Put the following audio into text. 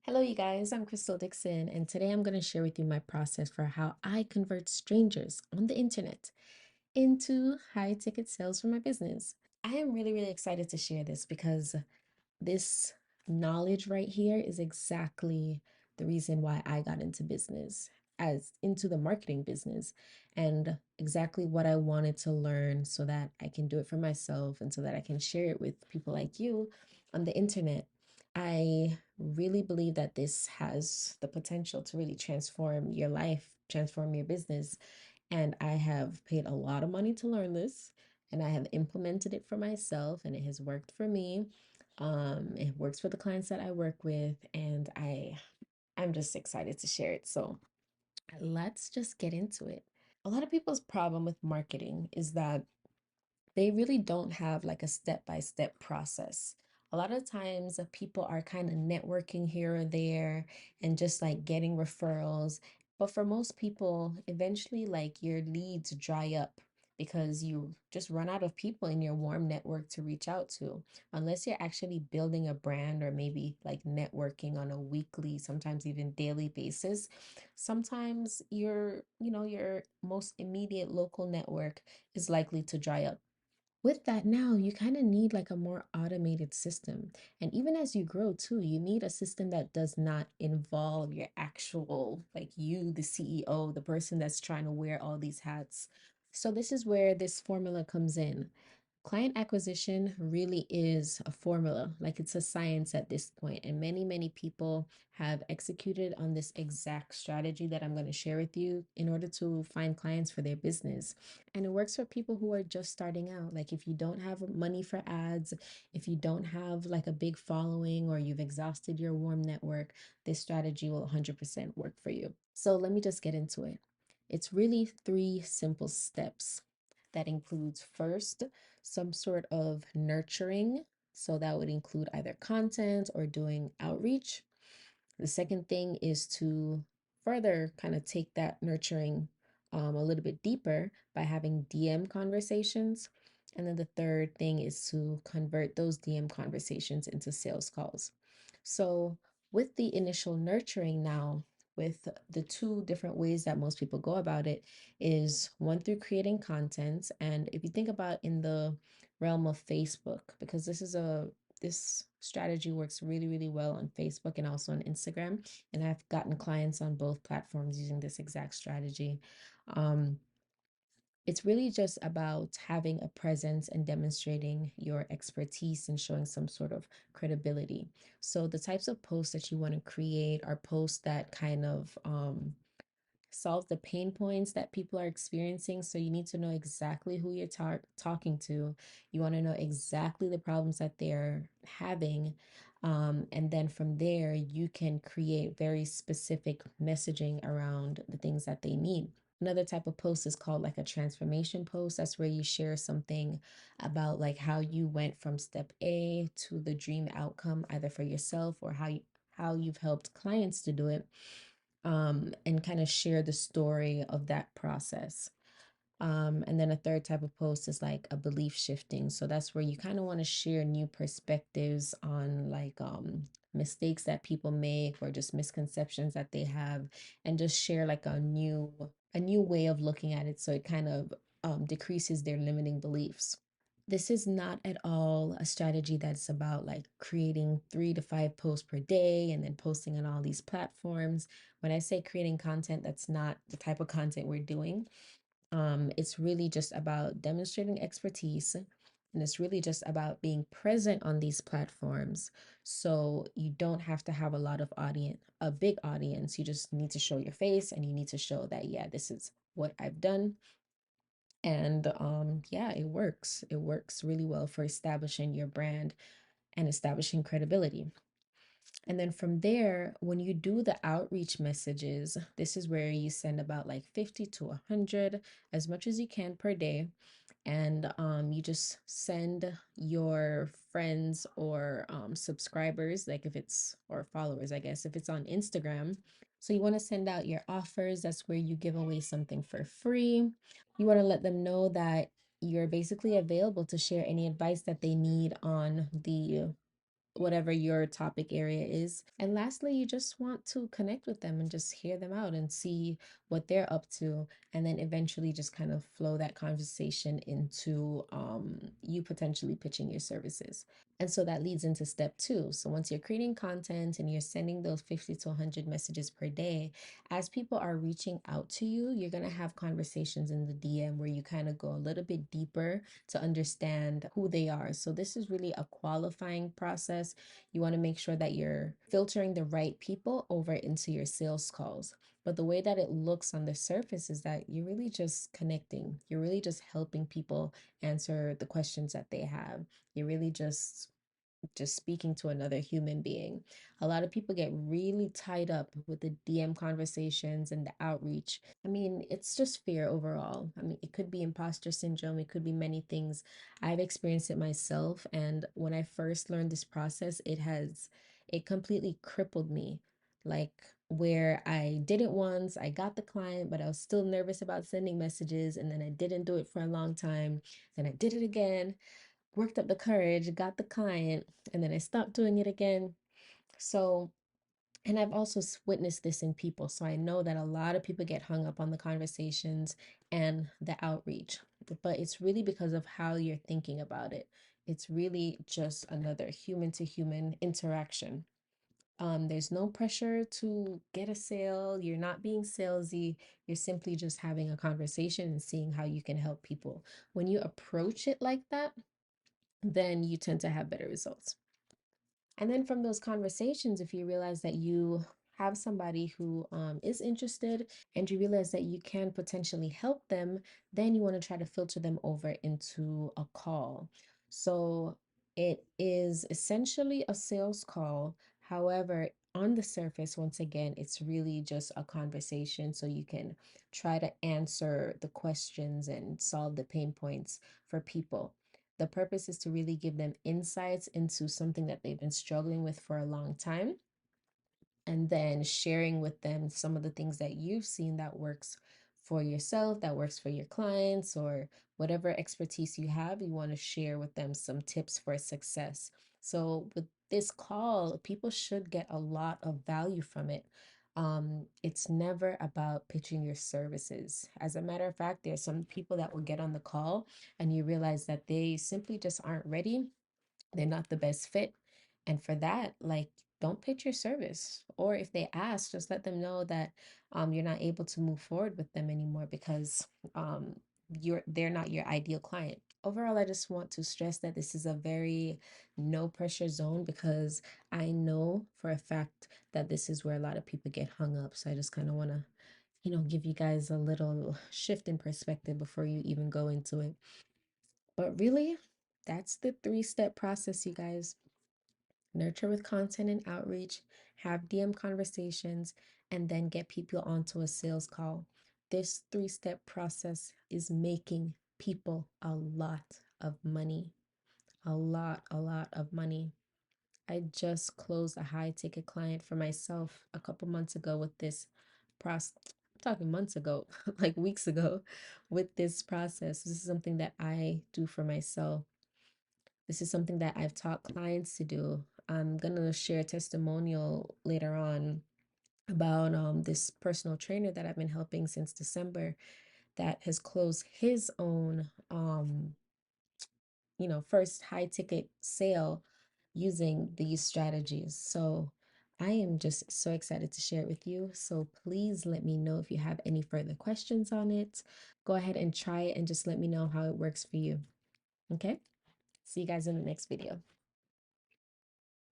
Hello, you guys. I'm Crystal Dixon, and today I'm going to share with you my process for how I convert strangers on the internet into high ticket sales for my business. I am really excited to share this because this knowledge right here is exactly the reason why I got into business, as into the marketing business, and exactly what I wanted to learn so that I can do it for myself and so that I can share it with people like you on the internet. I really believe that this has the potential to really transform your life, transform your business. And I have paid a lot of money to learn this, and I have implemented it for myself, and it has worked for me. It works for the clients that I work with, and I'm just excited to share it. So let's just get into it. A lot of people's problem with marketing is that they really don't have like a step-by-step process. A lot of times people are kind of networking here or there and just like getting referrals. But for most people, eventually like your leads dry up because you just run out of people in your warm network to reach out to. Unless you're actually building a brand or maybe like networking on a weekly, sometimes even daily basis, sometimes your most immediate local network is likely to dry up. With that, now you kind of need like a more automated system. And even as you grow too, you need a system that does not involve your actual, like you, the CEO, the person that's trying to wear all these hats. So this is where this formula comes in. Client acquisition really is a formula, like it's a science at this point, and many people have executed on this exact strategy that I'm going to share with you in order to find clients for their business. And it works for people who are just starting out. Like if you don't have money for ads, if you don't have like a big following, or you've exhausted your warm network, this strategy will 100% work for you. So let me just get into it. It's really three simple steps. That includes first some sort of nurturing. So that would include either content or doing outreach. The second thing is to further kind of take that nurturing a little bit deeper by having DM conversations. And then the third thing is to convert those DM conversations into sales calls. So, with the initial nurturing now, with the two different ways that most people go about it, is one through creating content. And if you think about in the realm of Facebook, because this strategy works really well on Facebook and also on Instagram. And I've gotten clients on both platforms using this exact strategy. Um, it's really just about having a presence and demonstrating your expertise and showing some sort of credibility. So the types of posts that you want to create are posts that kind of solve the pain points that people are experiencing. So you need to know exactly who you're talking to. You want to know exactly the problems that they're having. And then from there, you can create very specific messaging around the things that they need. Another type of post is called like a transformation post. That's where you share something about like how you went from step A to the dream outcome, either for yourself or how you've helped clients to do it, and kind of share the story of that process. And then a third type of post is like a belief shifting. So that's where you kind of want to share new perspectives on like mistakes that people make or just misconceptions that they have, and just share like a new way of looking at it. So it kind of decreases their limiting beliefs. This is not at all a strategy that's about like creating 3 to 5 posts per day and then posting on all these platforms. When I say creating content, that's not the type of content we're doing. It's really just about demonstrating expertise, and it's really just about being present on these platforms. So you don't have to have a lot of audience, a big audience. You just need to show your face and you need to show that, yeah, this is what I've done. And yeah, it works. It works really well for establishing your brand and establishing credibility. And then from there, when you do the outreach messages, this is where you send about like 50 to 100, as much as you can per day. And you just send your friends or subscribers, like if it's, or followers, I guess, if it's on Instagram. So you want to send out your offers. That's where you give away something for free. You want to let them know that you're basically available to share any advice that they need on the whatever your topic area is. And lastly, you just want to connect with them and just hear them out and see what they're up to, and then eventually just kind of flow that conversation into you potentially pitching your services. And so that leads into step two. So once you're creating content and you're sending those 50 to 100 messages per day, as people are reaching out to you, you're going to have conversations in the DM where you kind of go a little bit deeper to understand who they are. So this is really a qualifying process. You want to make sure that you're filtering the right people over into your sales calls. But the way that it looks on the surface is that you're really just connecting. You're really just helping people answer the questions that they have. You're really just speaking to another human being. A lot of people get really tied up with the DM conversations and the outreach. I mean, it's just fear overall. I mean, it could be imposter syndrome, it could be many things. I've experienced it myself, and when I first learned this process, it completely crippled me. Like, where I did it once, I got the client, but I was still nervous about sending messages, and then I didn't do it for a long time. Then I did it again, worked up the courage, got the client, and then I stopped doing it again. So, and I've also witnessed this in people. So I know that a lot of people get hung up on the conversations and the outreach, but it's really because of how you're thinking about it. It's really just another human to human interaction. There's no pressure to get a sale. You're not being salesy. You're simply just having a conversation and seeing how you can help people. When you approach it like that, then you tend to have better results. And then from those conversations, if you realize that you have somebody who is interested and you realize that you can potentially help them, then you want to try to filter them over into a call. So it is essentially a sales call. However, on the surface, once again, it's really just a conversation. So you can try to answer the questions and solve the pain points for people. The purpose is to really give them insights into something that they've been struggling with for a long time, and then sharing with them some of the things that you've seen that works for yourself, that works for your clients, or whatever expertise you have, you want to share with them some tips for success. So, with this call, people should get a lot of value from it. It's never about pitching your services. As a matter of fact, there's some people that will get on the call and you realize that they simply just aren't ready, they're not the best fit. And for that, like, don't pitch your service. Or if they ask, just let them know that you're not able to move forward with them anymore because they're not your ideal client. Overall, I just want to stress that this is a very no pressure zone because I know for a fact that this is where a lot of people get hung up. So I just kind of want to, give you guys a little shift in perspective before you even go into it. But really, that's the three-step process, you guys. Nurture with content and outreach, have DM conversations, and then get people onto a sales call. This three-step process is making people a lot of money. A lot of money. I just closed a high ticket client for myself a couple months ago with this process. I'm talking months ago, like weeks ago, with this process. This is something that I do for myself. This is something that I've taught clients to do. I'm gonna share a testimonial later on about this personal trainer that I've been helping since December that has closed his own first high ticket sale using these strategies. So I am just so excited to share it with you. So please let me know if you have any further questions on it. Go ahead and try it and just let me know how it works for you. Okay? See you guys in the next video.